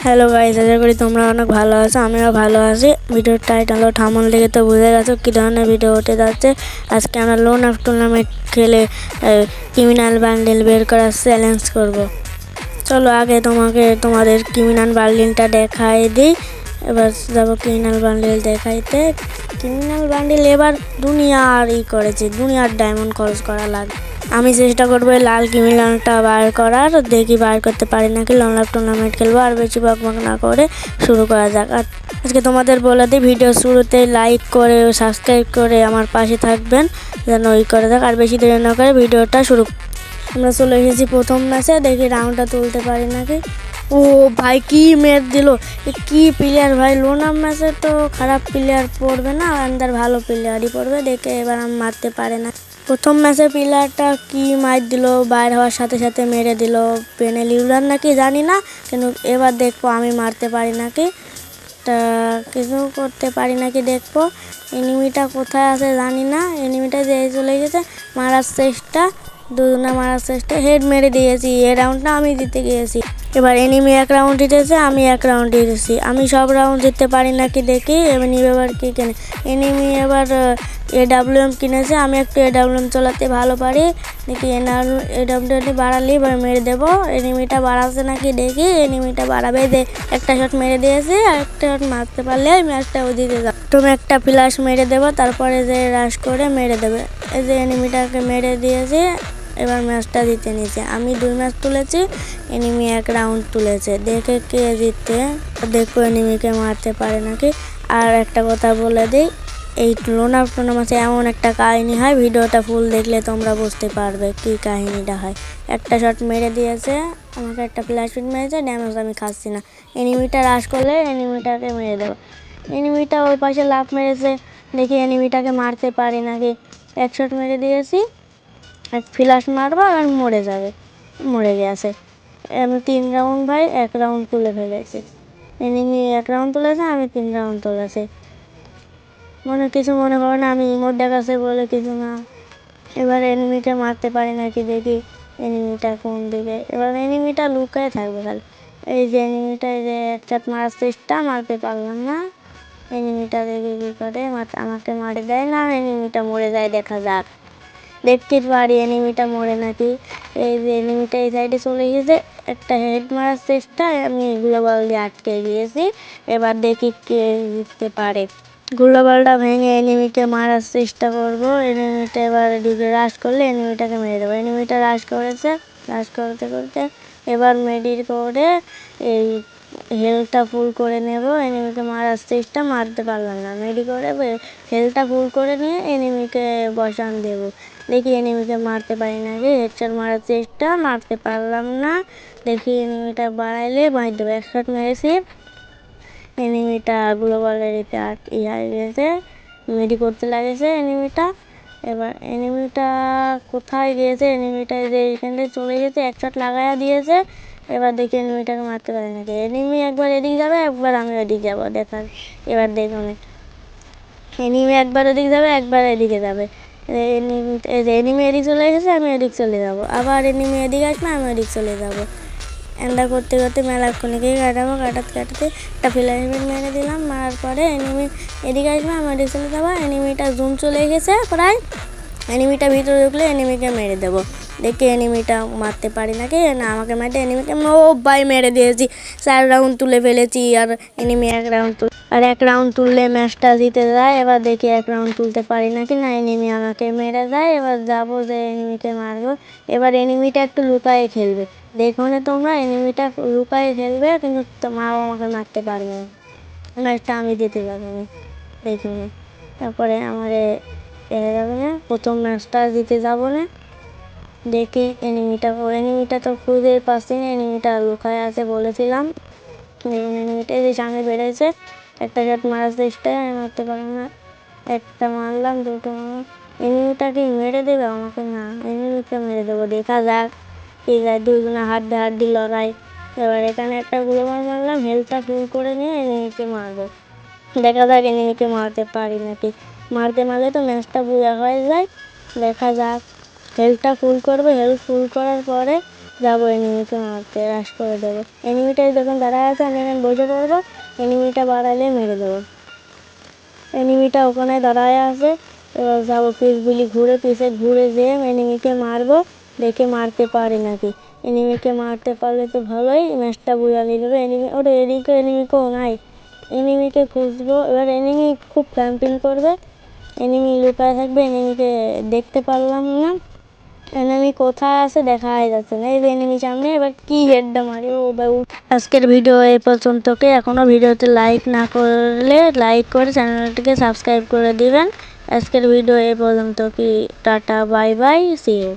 Hello guys, আশা করি তোমরা অনেক ভালো আছো। আমিও ভালো আছি। ভিডিওর টাইটেল ও থাম্বনেল দেখে তো বুঝে গেছো কী ধরনের ভিডিও হতে যাচ্ছে। আজকে আমরা লোন অফ টুর্নামেন্ট খেলে ক্রিমিনাল বান্ডেল বের করার চ্যালেঞ্জ করব। চলো আগে তোমাদের ক্রিমিনাল বান্ডেলটা দেখাই দিই। এবার যাবো ক্রিমিনাল বান্ডেল দেখাইতে। ক্রিমিনাল বান্ডেল এবার দুনিয়ার করেছে, দুনিয়ার ডায়মন্ড খরচ করা লাগবে। আমি চেষ্টা করবো লাল ক্রিমিনালটা বার করার, দেখি বার করতে পারি নাকি। লং লাভ টুর্নামেন্ট খেলবো, আর বেশি বকবক না করে শুরু করা যাক। আর আজকে তোমাদের বলে দিই, ভিডিও শুরুতে লাইক করে সাবস্ক্রাইব করে আমার পাশে থাকবেন, যেন করে থাক। আর বেশি দেরি না করে ভিডিওটা শুরু। আমরা চলে এসেছি প্রথম ম্যাচে, দেখি রাউন্ডটা তুলতে পারি নাকি। ও ভাই কি ম্যাচ দিল, কি প্লেয়ার ভাই। লোনাম ম্যাচে তো খারাপ প্লেয়ার পড়বে না, আন্দার ভালো প্লেয়ারই পড়বে। দেখে এবার আমি মারতে পারে না। প্রথম ম্যাচে প্লেয়ারটা কি মার দিল, বাইর হওয়ার সাথে সাথে মেরে দিল। পেনেল ইউরান নাকি জানি না, কিন্তু এবার দেখবো আমি মারতে পারি নাকি, তা কিছু করতে পারি নাকি দেখবো। এনিমিটা কোথায় আছে জানি না, এনিমিটা যে চলে গেছে। মারার চেষ্টা, দুজনা মারার চেষ্টা, হেড মেরে দিয়েছি। এই রাউন্ডটা আমি জিতে গিয়েছি। এবার এনিমি এক রাউন্ড জিতেছে, আমি এক রাউন্ড জিতেছি। আমি সব রাউন্ড জিততে পারি নাকি দেখি। এমনি এবার কি কেনে এনিমি এবার AWM কিনেছে। আমি একটু AWM চালাতে ভালো পারি, দেখি AWM বাড়ালেই এবার মেরে দেবো। এনিমিটা বাড়াচ্ছে নাকি দেখি। এনিমিটা বাড়াবে, একটা শট মেরে দিয়েছি। আর একটা শট মারতে পারলে ম্যাচটাও জিতে যাবে। তুমি একটা ফ্ল্যাশ মেরে দেবো, তারপরে যে রাশ করে মেরে দেবে। এই যে এনিমিটাকে মেরে দিয়েছি, এবার ম্যাচটা জিতে নিয়েছে। আমি 2 ম্যাচ তুলেছি, এনিমি 1 রাউন্ড তুলেছে। দেখে কে জিতে, দেখবো এনিমিকে মারতে পারে নাকি। আর একটা কথা বলে দিই, এই লোন আউট টুর্নামেন্টে এমন একটা কাহিনী হয়, ভিডিওটা ফুল দেখলে তোমরা বুঝতে পারবে কি কাহিনীটা হয়। একটা শট মেরে দিয়েছে আমাকে, একটা ফ্ল্যাশ শট মেরেছে, ড্যামেজ আমি খাচ্ছি না। এনিমিটা রাশ করলে এনিমিটাকে মেরে দেবো। এনিমিটা ওই পাশে লাফ মেরেছে, দেখি এনিমিটাকে মারতে পারি নাকি। এক শট মেরে দিয়েছি, এক ফ্ল্যাশ মারবো আর মরে যাবে, মরে গেছে। আমি 3 রাউন্ড ভাই 1 রাউন্ড তুলে ফেলেছি। এনিমি 1 রাউন্ড তুলেছে, আমি 3 রাউন্ড তুলেছি। কিছু মনে করো না, আমি ইমোট দেখাচ্ছে বলে কিছু না। এবার এনিমিটা মারতে পারি নাকি দেখি। এনিমিটা কোন দিকে, এবার এনিমিটা লুকায় থাকবে খালি। এই যে এনিমিটা, এই যে একটা মারার চেষ্টা, মারতে পারলাম না। এনিমিটা দেখি কী করে, আমাকে মারে দেয় না, এনিমিটা মরে যায়। দেখা যাক, দেখতে পারি এনিমিটা মরে নাকি। এই যে এনিমিটা এই সাইডে চলে গেছে, একটা হেড মারার চেষ্টায় আমি গ্লোবাল দিয়ে আটকে গিয়েছি। এবার দেখি কে জিততে পারে। গ্লোবালটা ভেঙে এনিমিকে মারার চেষ্টা করবো। এনিমিটা এবার এদিকে রাশ করলে এনিমিটাকে মেরে দেবো। এনিমিটা রাশ করেছে, রাশ করতে করতে এবার মেডি করে এই হেলথটা ফুল করে নেব। এনিমিকে মারার চেষ্টা, মারতে পারলাম না। মেডি করে হেলথটা ফুল করে নিয়ে এনিমিকে বসান দেবো। দেখি এনিমিকে মারতে পারি নাকি। হেডশট মারার চেষ্টা, মারতে পারলাম না। দেখি এনিমিটা বাড়াইলে মার দেবো। এক শট মেরেছি, এনিমিটা গ্লোবালের হয়ে গেছে, মেডি করতে লাগেছে এনিমিটা। এবার এনিমিটা কোথায় গিয়েছে, এনিমিটা যে এইখানটায় চলে গেছে, এক শট লাগাইয়া দিয়েছে। এবার দেখি এনিমিটাকে মারতে পারি নাকি। এনিমি একবার এদিকে যাবে, একবার আমি এদিকে যাবো। দেখার এবার দেখুন, এনিমি একবার এদিকে যাবে, একবার এদিকে যাবে। এনিমি এদিক চলে গেছে, আমি এদিক চলে যাবো। আবার এনিমি এদিকে আসবে, আমি এদিক চলে যাবো। এন্দা করতে করতে মেলাক্ষণকে কাটাবো। কাটাতে একটা ফ্ল্যাশ মেরে দিলাম। মারার পরে এনিমি এদিকে আসবে, আমি এদিকে চলে যাবো। এনিমিটা জুম চলে গেছে প্রায়, এনিমিটা ভিতরে ঢুকলে এনিমিকে মেরে দেবো। দেখি এনিমিটা মারতে পারি নাকি না। আমাকে মারতে এনিমিকে ও ভাই মেরে দিয়েছি। 4 রাউন্ড তুলে ফেলেছি, আর এনিমি 1 রাউন্ড আর 1 রাউন্ড তুললে ম্যাচটা জিতে যায়। এবার দেখি 1 রাউন্ড তুলতে পারি নাকি না। এনিমি আমাকে মেরে যায়। এবার যাবো যে এনিমিকে মারবো। এবার এনিমিটা একটু লুকায়ে খেলবে, দেখো না তোমরা। এনিমিটা লুকায়ে খেলবে, কিন্তু মাও আমাকে মারতে পারবে না। ম্যাচটা আমি জিতে যাবো, দেখুন। তারপরে আমার যাবে না, প্রথম ম্যাচটা জিতে যাবো না। দেখি এনিমিটা তো খুঁজে পাচ্ছি না। এনিমিটা লুকায় আছে বলেছিলাম। এনিমিটা যে সামনে বেড়েছে, একটা শট মারার চেষ্টায় আমি মারতে পারলাম না। একটা মারলাম, দুটো মারলাম। এনিমিটা কি মেরে দেবে আমাকে? না, এনিমিকে মেরে দেবো। দেখা যাক কি যায়, দুজনে হাড্ডাহাড্ডি লড়াই। এবার এখানে একটা গ্লোবাল মারলাম, হেলথটা ফুল করে নিয়ে এনিমিকে মারবো। দেখা যাক এনিমিকে মারতে পারি নাকি। মারতে তো ম্যাচটা বোঝা হয়ে যায়। দেখা যাক, হেলথটা ফুল করবো। হেলথ ফুল করার পরে যাবো এনিমিকে মারতে, রাশ করে দেবো। এনিমিটাই যখন দাঁড়ায় আছে আমি এখন বসে পড়বো, এনিমিটা বাড়াইলে মেরে দেবো। এনিমিটা ওখানে দাঁড়ায় আছে, এবার যাবো পিছগুলি পিছে ঘুরে যেয়ে এনিমিকে মারবো, দেখে মারতে পারি নাকি। এনিমিকে মারতে পারলে তো ভালোই, ম্যাচটা বুঝা নিয়ে যাবে। এনিমিকেও নাই, এনিমিকে খুঁজবো। এবার এনিমি খুব ক্যাম্পিং করবে, এনিমি লুকায় থাকবে, এনিমিকে দেখতে পারলাম না। এনিমি কোথায় আছে দেখাই যাচ্ছে না, এই যে এনিমি সামনে, এবার কি হেডটা মারি। আজকের ভিডিও এই পর্যন্তকে। এখনো ভিডিওতে লাইক না করলে লাইক করে চ্যানেলটিকে সাবস্ক্রাইব করে দিবেন। আজকের ভিডিও এই পর্যন্ত কি, tata bye bye, see you.